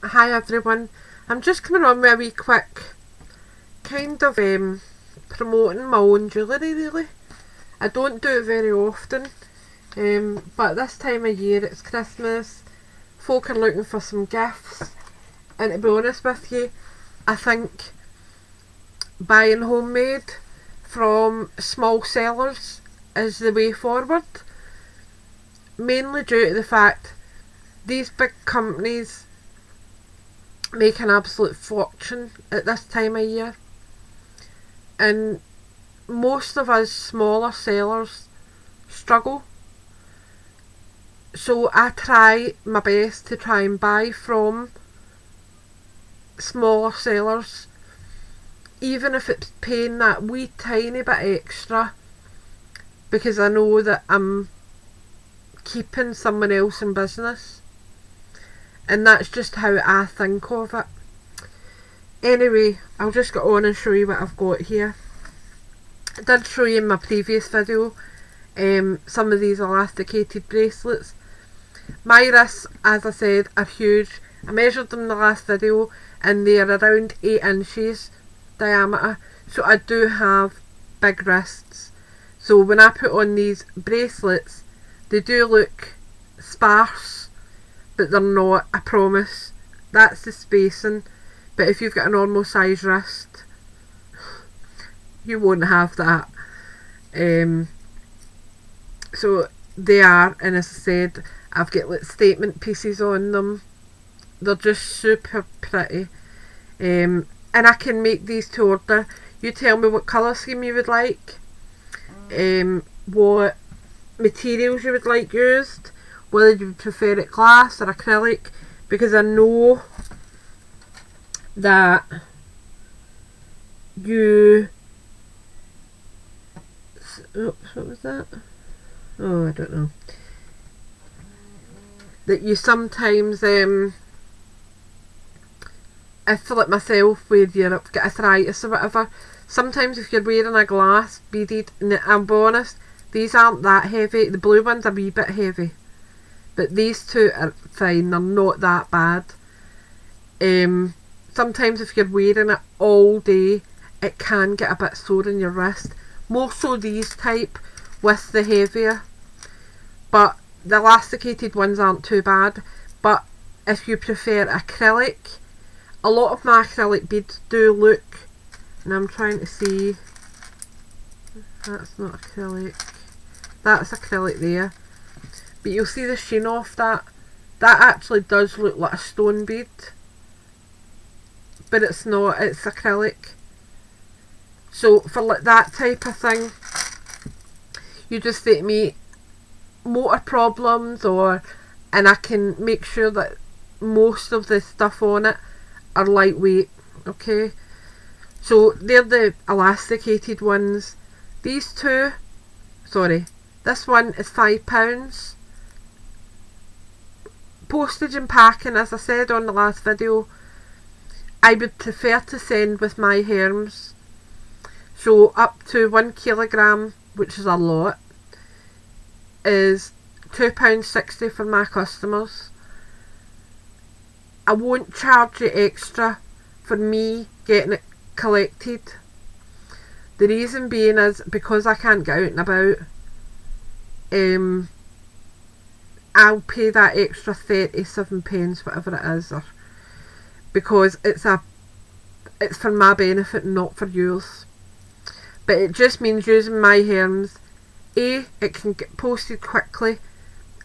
Hi everyone, I'm just coming on with a wee quick kind of promoting my own jewellery really. I don't do it very often, but this time of year it's Christmas, folk are looking for some gifts, and to be honest with you, I think buying homemade from small sellers is the way forward, mainly due to the fact these big companies make an absolute fortune at this time of year, and most of us smaller sellers struggle. So I try my best to try and buy from smaller sellers, even if it's paying that wee tiny bit extra, because I know that I'm keeping someone else in business. And that's just how I think of it. Anyway, I'll just get on and show you what I've got here. I did show you in my previous video some of these elasticated bracelets. My wrists, as I said, are huge. I measured them in the last video and they are around 8 inches diameter. So I do have big wrists. So when I put on these bracelets, they do look sparse, but they're not, I promise. That's the spacing. But if you've got a normal size wrist, you won't have that. So they are, and as I said, I've got like statement pieces on them. They're just super pretty. And I can make these to order. You tell me what colour scheme you would like, what materials you would like used, whether you prefer it glass or acrylic, because I know that you... Oops, what was that? Oh, I don't know. That you sometimes, I feel like myself, where you've got arthritis or whatever, sometimes if you're wearing a glass beaded, and I'll be honest, these aren't that heavy. The blue one's a wee bit heavy, but these two are fine, they're not that bad. Sometimes if you're wearing it all day, it can get a bit sore in your wrist. More so these type with the heavier, but the elasticated ones aren't too bad. But if you prefer acrylic, a lot of my acrylic beads do look, and I'm trying to see, that's not acrylic, that's acrylic there. But you'll see the sheen off that. That actually does look like a stone bead. But it's not, it's acrylic. So for like that type of thing, you just say to me, motor problems, and I can make sure that most of the stuff on it are lightweight. Okay. So they're the elasticated ones. These two, sorry, this one is £5. Postage and packing, as I said on the last video, I would prefer to send with my Hermes. So up to 1 kilogram, which is a lot, is £2.60 for my customers. I won't charge you extra for me getting it collected. The reason being is because I can't get out and about. I'll pay that extra 37 pence, whatever it is, or because it's for my benefit, not for yours. But it just means using my Hermes, A, it can get posted quickly.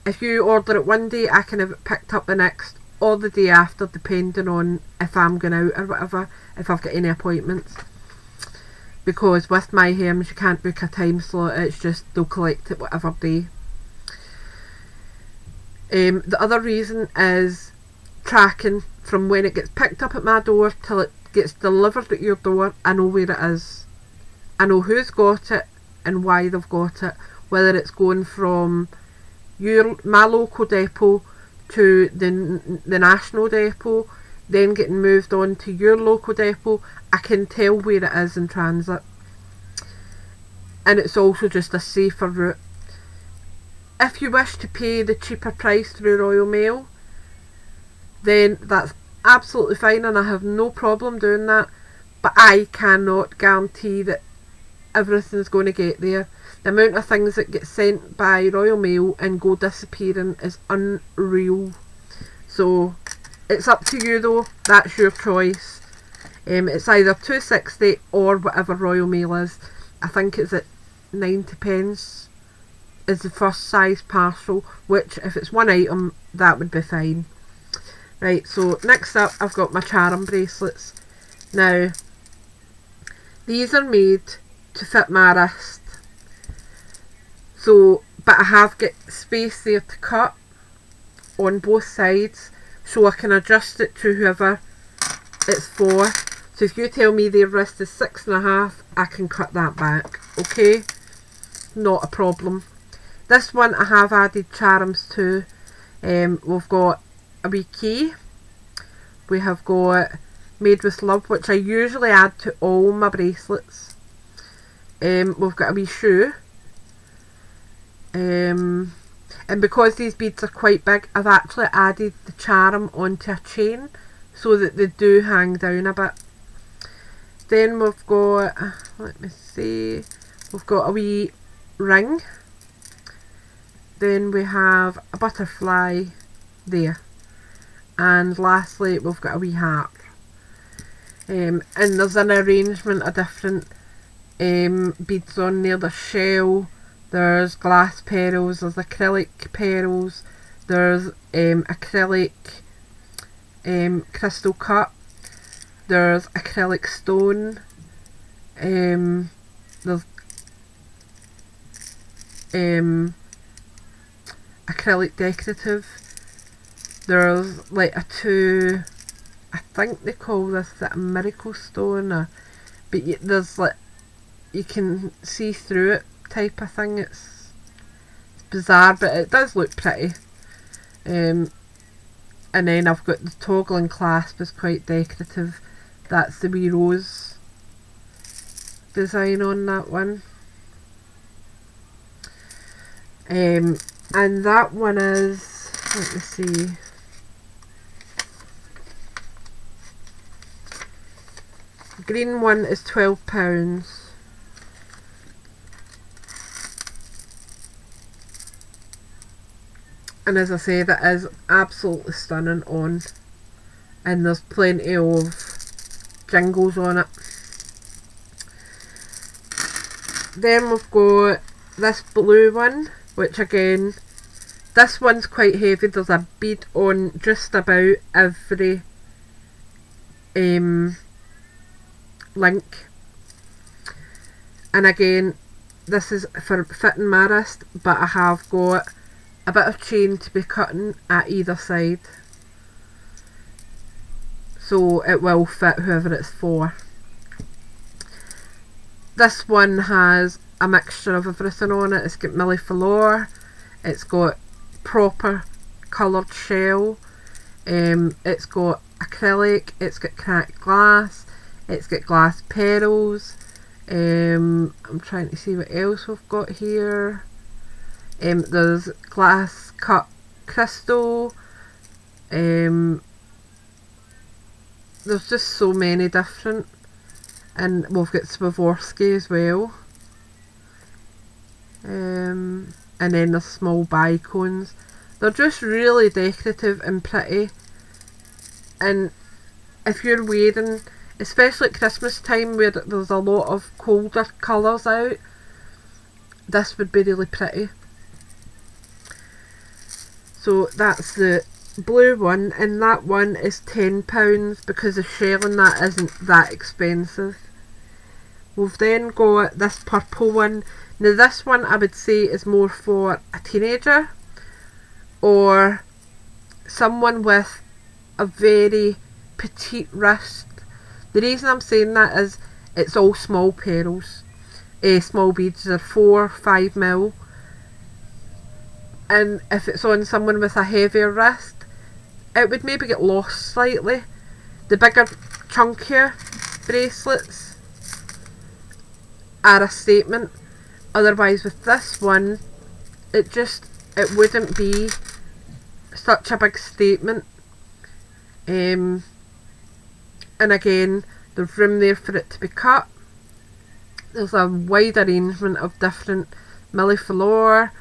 If you order it one day, I can have it picked up the next or the day after, depending on if I'm going out or whatever, if I've got any appointments. Because with my Hermes you can't book a time slot, it's just they'll collect it whatever day. The other reason is tracking. From when it gets picked up at my door till it gets delivered at your door, I know where it is. I know who's got it and why they've got it, whether it's going from my local depot to the national depot, then getting moved on to your local depot. I can tell where it is in transit, and it's also just a safer route. If you wish to pay the cheaper price through Royal Mail, then that's absolutely fine and I have no problem doing that, but I cannot guarantee that everything's going to get there. The amount of things that get sent by Royal Mail and go disappearing is unreal. So it's up to you though, that's your choice. It's either £2.60 or whatever Royal Mail is. I think it's at 90p is the first size parcel, which if it's one item that would be fine. Right, so next up I've got my charm bracelets. Now these are made to fit my wrist, so but I have got space there to cut on both sides, so I can adjust it to whoever it's for. So if you tell me their wrist is 6.5, I can cut that back, okay? Not a problem. This one I have added charms to. We've got a wee key. We have got Made with Love, which I usually add to all my bracelets. We've got a wee shoe. And because these beads are quite big, I've actually added the charm onto a chain so that they do hang down a bit. Then we've got, let me see, we've got a wee ring. Then we have a butterfly there. And lastly we've got a wee heart. And there's an arrangement of different beads on there. There's shell, there's glass pearls, there's acrylic pearls, there's acrylic crystal cut, there's acrylic stone, there's acrylic decorative, there's like a two, I think they call this a miracle stone, but there's like, you can see through it type of thing. It's bizarre, but it does look pretty. And then I've got the toggling clasp is quite decorative. That's the wee rose design on that one. And that one is, let me see, green one is £12. And as I say, that is absolutely stunning on, and there's plenty of jingles on it. Then we've got this blue one, which again, this one's quite heavy. There's a bead on just about every link, and again this is for fitting my wrist, but I have got a bit of chain to be cutting at either side, so it will fit whoever it's for. This one has a mixture of everything on it. It's got millefleur, it's got proper coloured shell, it's got acrylic, it's got cracked glass, it's got glass pearls. I'm trying to see what else we've got here. There's glass cut crystal. There's just so many different, and we've got Swarovski as well. And then the small bicones. They're just really decorative and pretty, and if you're wearing, especially at Christmas time where there's a lot of colder colours out, this would be really pretty. So that's the blue one, and that one is £10 because the shell in that isn't that expensive. We've then got this purple one. Now this one I would say is more for a teenager or someone with a very petite wrist. The reason I'm saying that is it's all small pearls, small beads. They're 4-5mm, and if it's on someone with a heavier wrist, it would maybe get lost slightly. The bigger, chunkier bracelets are a statement. Otherwise with this one, it wouldn't be such a big statement. and again there's room there for it to be cut. There's a wide arrangement of different millefleur.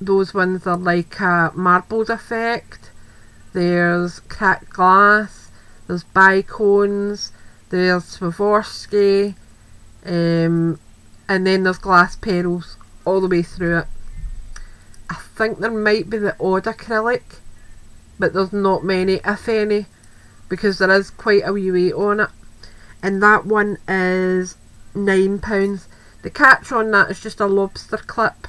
Those ones are like a marbled effect. There's cracked glass, there's bicones, there's Swarovski, and then there's glass pearls all the way through it. I think there might be the odd acrylic, but there's not many, if any, because there is quite a wee weight on it. And that one is £9. The catch on that is just a lobster clip,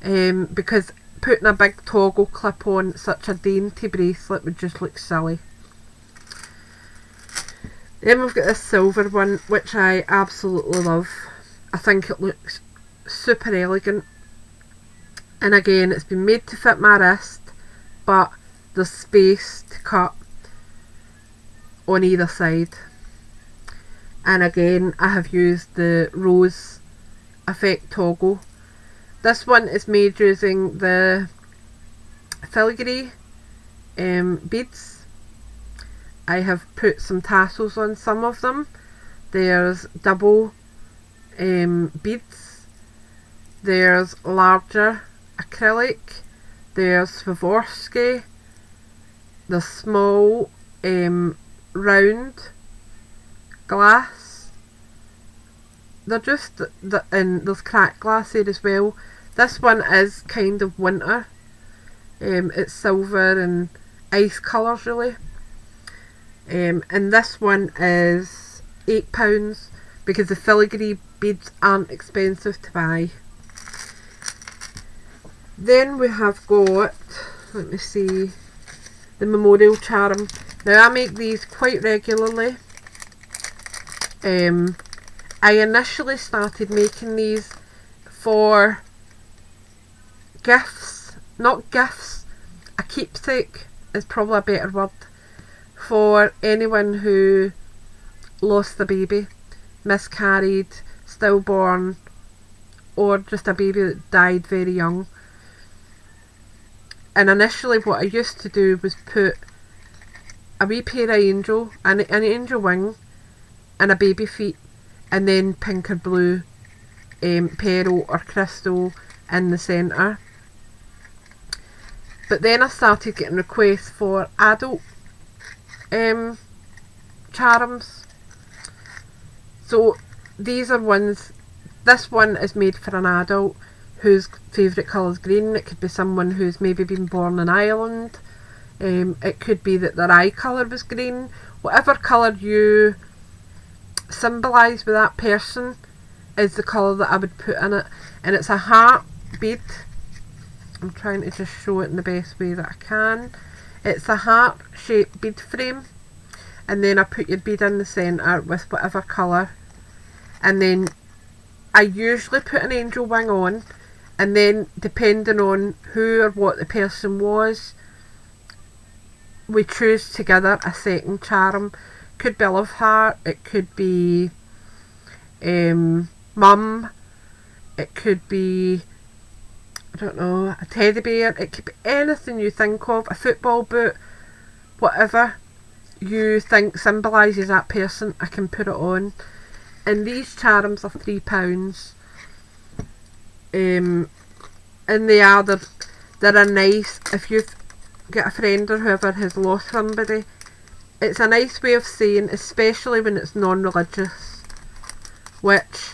because putting a big toggle clip on such a dainty bracelet would just look silly. Then we've got this silver one, which I absolutely love. I think it looks super elegant, and again it's been made to fit my wrist, but there's space to cut on either side. And again I have used the rose effect toggle. This one is made using the filigree beads. I have put some tassels on some of them. There's double beads, there's larger acrylic, there's Swarovski, there's small round glass. They're just and there's cracked glass here as well. This one is kind of winter. It's silver and ice colours really. And this one is £8 because the filigree beads aren't expensive to buy. Then we have got, let me see, the memorial charm. Now I make these quite regularly. I initially started making these for gifts, not gifts, a keepsake is probably a better word, for anyone who lost a baby, miscarried, stillborn, or just a baby that died very young. And initially what I used to do was put a wee pair of angel, an angel wing, and a baby feet, and then pink or blue pearl or crystal in the centre. But then I started getting requests for adult charms. So these are ones, this one is made for an adult whose favourite colour is green. It could be someone who's maybe been born in Ireland. It could be that their eye colour was green. Whatever colour you symbolise with that person is the colour that I would put in it. And it's a heart bead. I'm trying to just show it in the best way that I can. It's a heart shaped bead frame, and then I put your bead in the centre with whatever colour, and then I usually put an angel wing on, and then depending on who or what the person was, we choose together a second charm. Could be a love heart, it could be mum, it could be, I don't know, a teddy bear, it could be anything you think of, a football boot, whatever you think symbolises that person, I can put it on. And these charms are £3. And they're a nice, if you've got a friend or whoever has lost somebody, it's a nice way of saying, especially when it's non-religious, which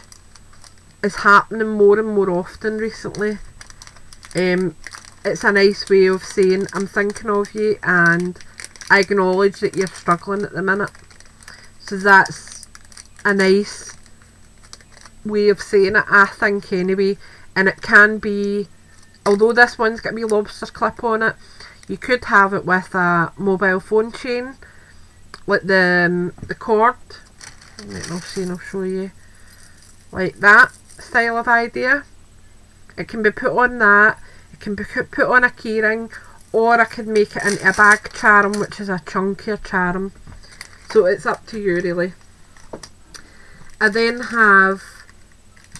is happening more and more often recently. It's a nice way of saying I'm thinking of you and I acknowledge that you're struggling at the minute. So that's a nice way of saying it, I think, anyway. And it can be, although this one's got a wee lobster clip on it, you could have it with a mobile phone chain, like the cord. I'll show you, like that style of idea. It can be put on that, it can be put on a keyring, or I could make it into a bag charm, which is a chunkier charm. So it's up to you really. I then have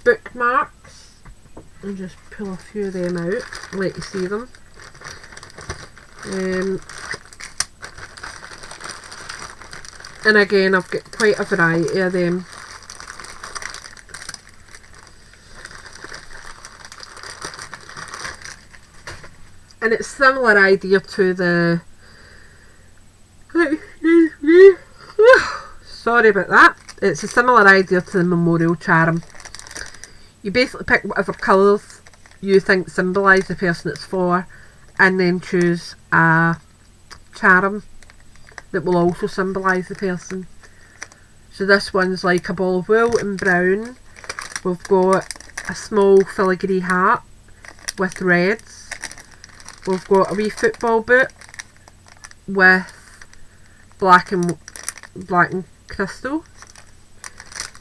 bookmarks. I'll just pull a few of them out and let you see them. And again, I've got quite a variety of them. And it's similar idea to the... Sorry about that. It's a similar idea to the memorial charm. You basically pick whatever colours you think symbolise the person it's for, and then choose a charm that will also symbolise the person. So this one's like a ball of wool in brown. We've got a small filigree hat with reds. We've got a wee football boot with black and crystal.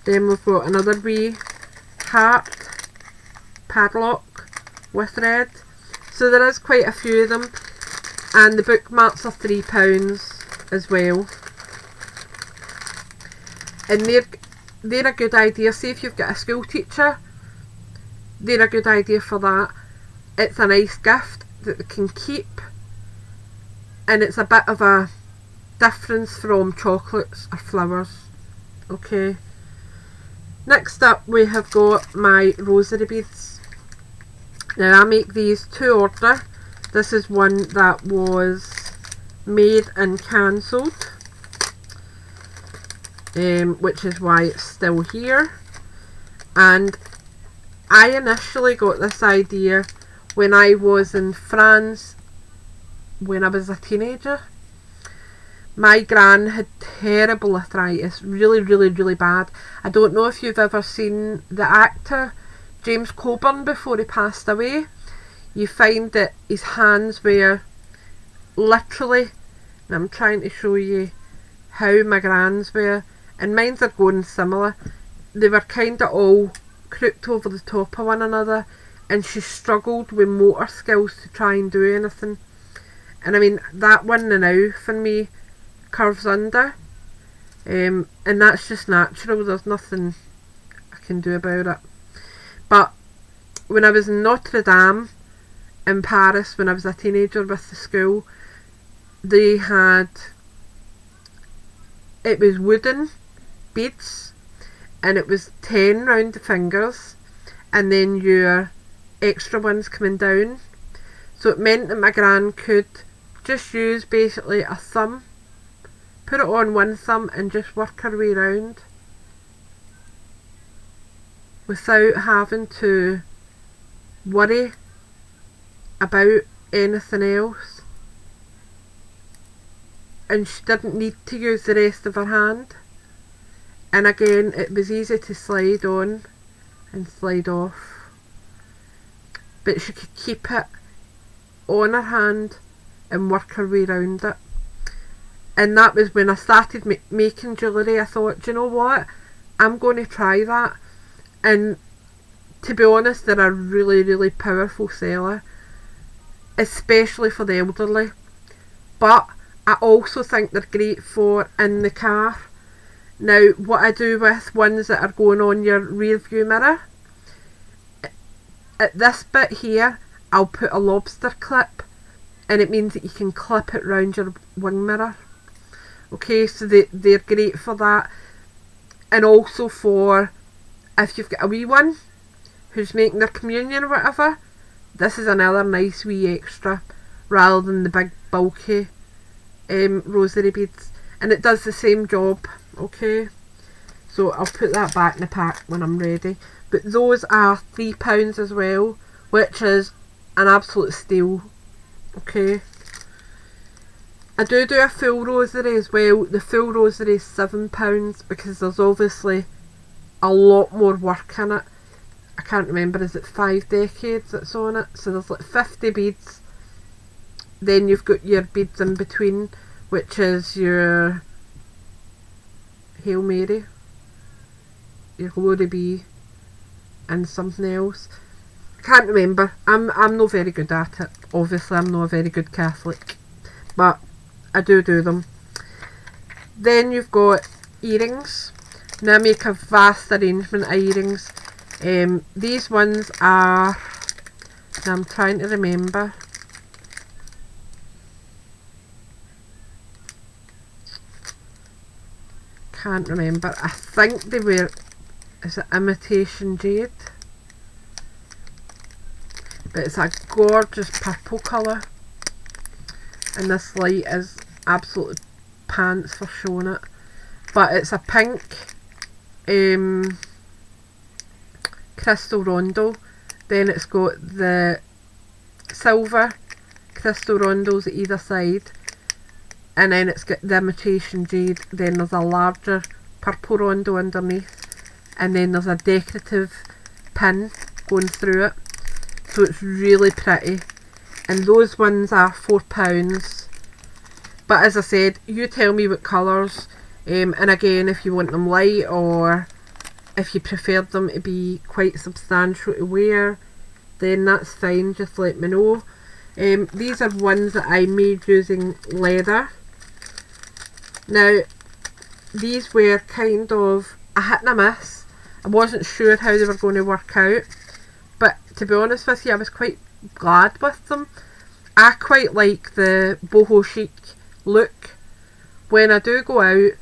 Then we've got another wee hat padlock with red. So there is quite a few of them, and the bookmarks are £3 as well. And they're a good idea. See if you've got a school teacher, they're a good idea for that. It's a nice gift that they can keep, and it's a bit of a difference from chocolates or flowers. Okay. Next up we have got my rosary beads. Now I make these to order. This is one that was made and cancelled, which is why it's still here. And I initially got this idea when I was in France when I was a teenager. My gran had terrible arthritis, really bad. I don't know if you've ever seen the actor James Coburn before he passed away. You find that his hands were literally, and I'm trying to show you how my gran's were, and mine's are going similar. They were kind of all crooked over the top of one another, and she struggled with motor skills to try and do anything. And I mean, that one now for me curves under, and that's just natural. There's nothing I can do about it. But when I was in Notre Dame in Paris, when I was a teenager with the school, they had, it was wooden beads, and it was 10 round the fingers, and then your extra ones coming down. So it meant that my gran could just use basically a thumb, put it on one thumb and just work her way around without having to worry about anything else. And she didn't need to use the rest of her hand. And again, it was easy to slide on and slide off, but she could keep it on her hand and work her way around it. And that was when I started making jewellery. I thought, do you know what, I'm going to try that. And to be honest, they're a really powerful seller, especially for the elderly. But I also think they're great for in the car. Now, what I do with ones that are going on your rear view mirror, at this bit here, I'll put a lobster clip, and it means that you can clip it round your wing mirror. Okay, so they're great for that. And also for if you've got a wee one who's making their communion or whatever, this is another nice wee extra rather than the big bulky rosary beads. And it does the same job. Okay, so I'll put that back in the pack when I'm ready. But those are £3 as well, which is an absolute steal. Okay, I do a full rosary as well. The full rosary is £7 because there's obviously a lot more work in it. I can't remember, is it 5 decades that's on it? So there's like 50 beads. Then you've got your beads in between, which is your Hail Mary, your Glory Be, and something else. I can't remember. I'm not very good at it. Obviously I'm not a very good Catholic, but I do them. Then you've got earrings. Now I make a vast arrangement of earrings. These ones are, now I'm trying to remember, can't remember. I think they were, is it imitation jade? But it's a gorgeous purple colour, and this light is absolutely pants for showing it. But it's a pink crystal rondo. Then it's got the silver crystal rondos at either side, and then it's got the imitation jade. Then there's a larger purple rondo underneath, and then there's a decorative pin going through it. So it's really pretty, and those ones are £4. But as I said, you tell me what colours, and again, if you want them light or if you prefer them to be quite substantial to wear, then that's fine, just let me know. These are ones that I made using leather. Now, these were kind of a hit and a miss. I wasn't sure how they were going to work out, but to be honest with you, I was quite glad with them. I quite like the boho chic look. When I do go out,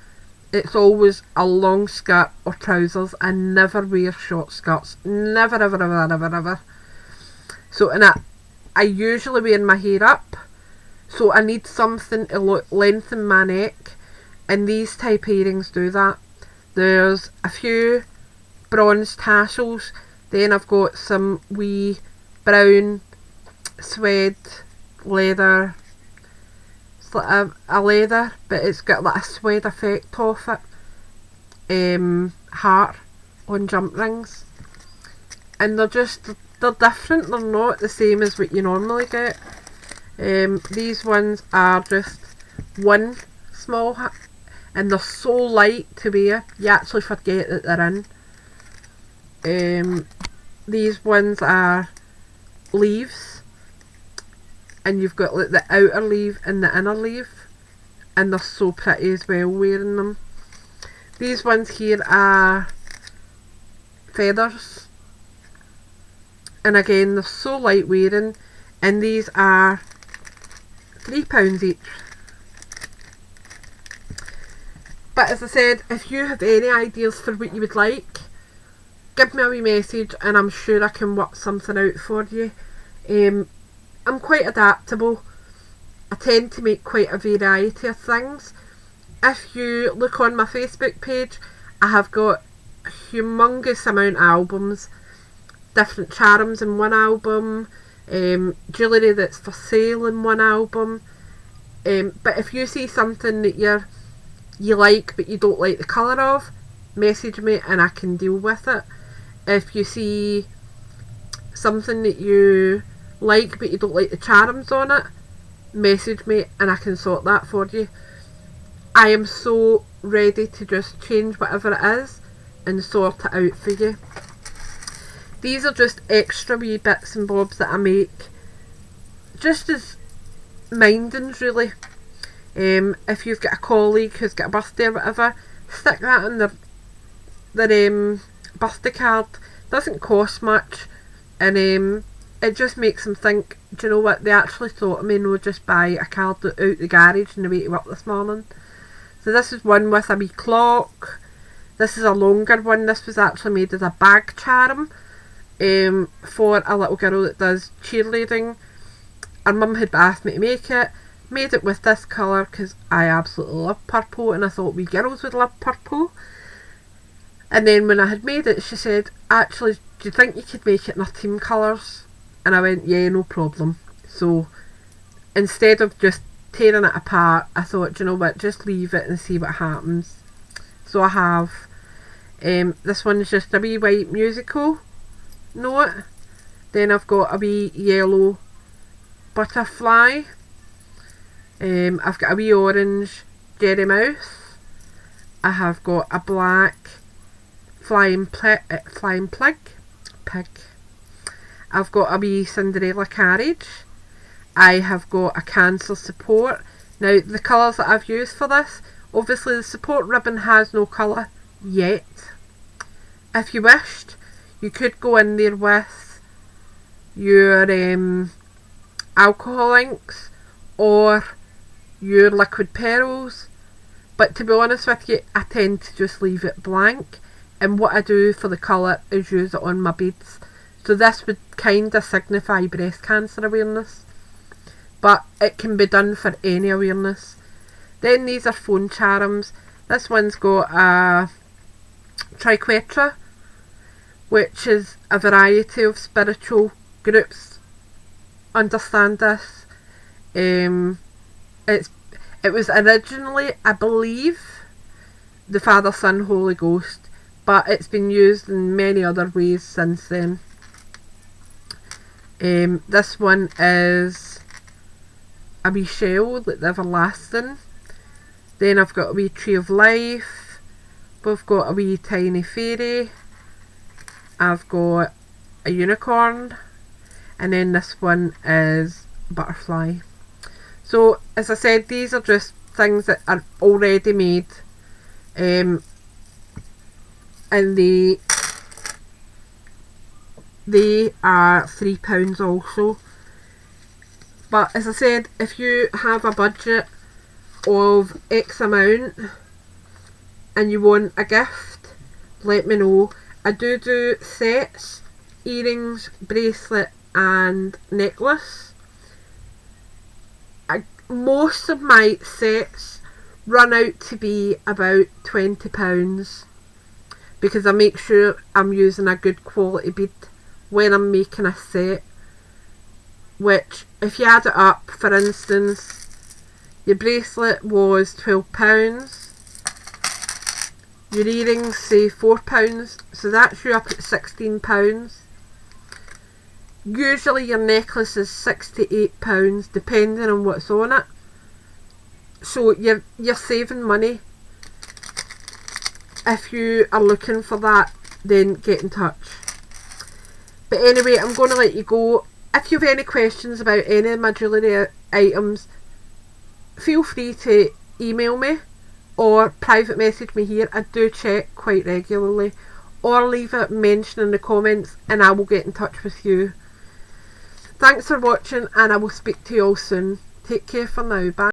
it's always a long skirt or trousers. I never wear short skirts. Never, ever, ever, ever, ever. So, and I usually wear my hair up, so I need something to lengthen my neck, and these type earrings do that. There's a few bronze tassels, then I've got some wee brown suede leather. It's like a leather, but it's got like a suede effect off it. Heart on jump rings, and they're different. They're not the same as what you normally get. These ones are just one small hat, and they're so light to wear, you actually forget that they're in. These ones are leaves, and you've got like the outer leaf and the inner leaf, and they're so pretty as well wearing them. These ones here are feathers, and again they're so light wearing, and these are £3 each. But as I said, if you have any ideas for what you would like, give me a wee message and I'm sure I can work something out for you. I'm quite adaptable. I tend to make quite a variety of things. If you look on my Facebook page, I have got a humongous amount of albums, different charms in one album, jewellery that's for sale in one album. But if you see something that you like but you don't like the colour of, message me and I can deal with it. If you see something that you like but you don't like the charms on it, message me and I can sort that for you. I am so ready to just change whatever it is and sort it out for you. These are just extra wee bits and bobs that I make just as mindings, really. If you've got a colleague who's got a birthday or whatever, stick that on their birthday card. Doesn't cost much, and it just makes them think, do you know what, they actually thought of me, no just buy a card out the garage on the way to work this morning. So this is one with a wee clock. This is a longer one. This was actually made as a bag charm for a little girl that does cheerleading. Her mum had asked me to make it. Made it with this colour because I absolutely love purple, and I thought we girls would love purple. And then when I had made it, she said, actually, do you think you could make it in our team colours? And I went, yeah, no problem. So instead of just tearing it apart, I thought, do you know what, just leave it and see what happens. So I have, this one is just a wee white musical note. Then I've got a wee yellow butterfly. I've got a wee orange Jerry Mouse. I have got a black flying pig. I've got a wee Cinderella carriage. I have got a Cancer support. Now the colours that I've used for this, obviously the support ribbon has no colour yet. If you wished, you could go in there with your alcohol inks or your liquid pearls, But to be honest with you, I tend to just leave it blank, and what I do for the colour is use it on my beads. So this would kind of signify breast cancer awareness, but it can be done for any awareness. Then these are phone charms. This one's got a triquetra, which is a variety of spiritual groups understand this. It was originally, I believe, the Father, Son, Holy Ghost, but it's been used in many other ways since then. This one is a wee shell, like the everlasting. Then I've got a wee tree of life. We've got a wee tiny fairy. I've got a unicorn. And then this one is butterfly. So, as I said, these are just things that are already made. And they are £3 also. But as I said, if you have a budget of X amount and you want a gift, let me know. I do sets, earrings, bracelet and necklace. Most of my sets run out to be about £20 because I make sure I'm using a good quality bead when I'm making a set, which if you add it up, for instance, your bracelet was £12, your earrings say £4, so that's you up at £16. Usually your necklace is £6 to £8 depending on what's on it, so you're saving money. If you are looking for that, then get in touch. But anyway, I'm going to let you go. If you have any questions about any of my jewellery items, feel free to email me or private message me here. I do check quite regularly, or leave a mention in the comments and I will get in touch with you. Thanks for watching and I will speak to you all soon. Take care for now. Bye.